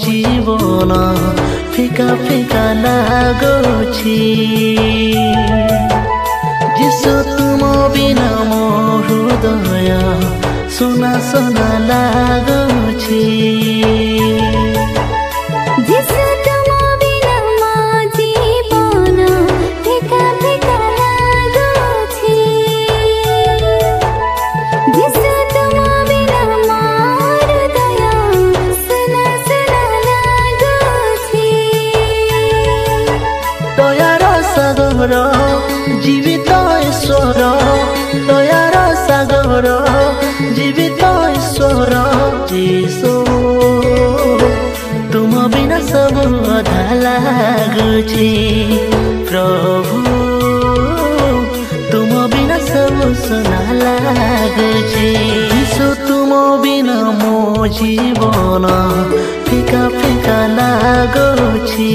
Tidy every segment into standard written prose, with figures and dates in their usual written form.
जीवन फिका फिका लागुछि जिसु तुम बिना मो हृदय सुना सुना लागुछि जीवित ईश्वर दयार सागर जीवित ईश्वर जीसु तुम बिना सब अधा लागुछि प्रभु तुम बिना सब सुना लागुछि जीसु तुम बिना मो जीवन फिका फिका लागुछि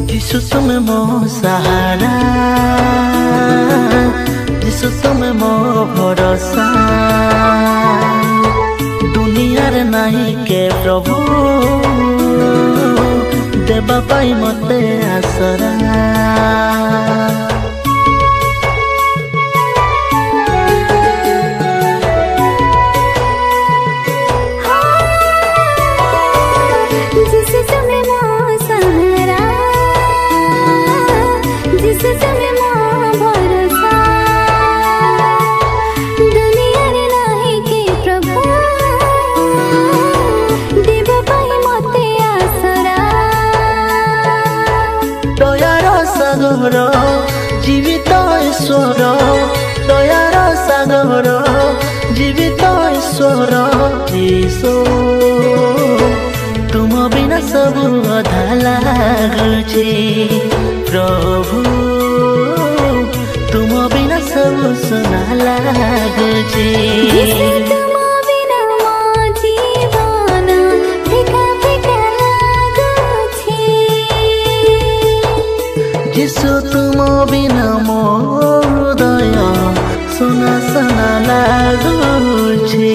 जीसु तुम मो सहारा जीसु तुम मो भरोसा दुनिया रे नहीं के प्रभु देवा पाई मते आसरा जीवित ईश्वर दयार सागर जीवित ईश्वर जीसु तुम बिना सब अधा लागुछि प्रभु तुम बिना सब सुना लागुछि जीसु तुम बिना मो हृदय सुना सुना लागुछि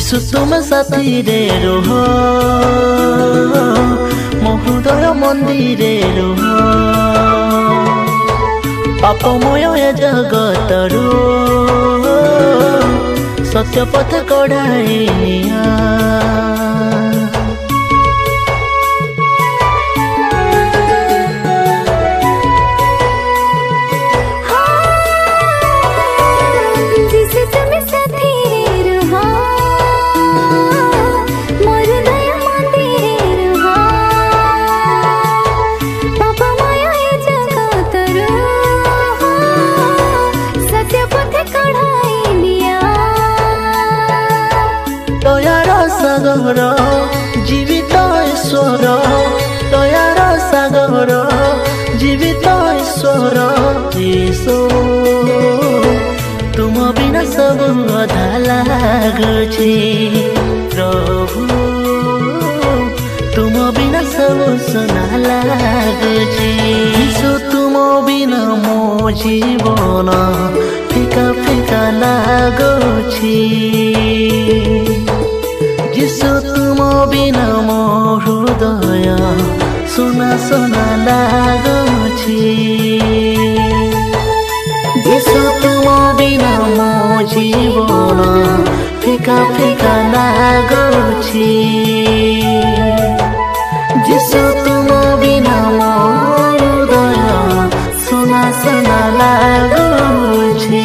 যিশু তুমি সাথী রে রুহ মো হৃদয় মন্দিরে রুহ পাপময় এ জগতরু সত্য পথ কঢ়াই নিয়া सागर जीवित ईश्वर दयार सागर जीवित ईश्वर यीशु तुम बिना सब अधा लागुछि प्रभु तुम बिना सब सुना लागुछि यीशु तुम बिना मो जीवन फिका फिका लागुछि यीशु तुम बिना मो हृदय सुना सुना लागुछि यीशु तुम बिना मो जीवन फिका फिका लागुछि यीशु तुम बिना मो हृदय सुना सुना लागुछि।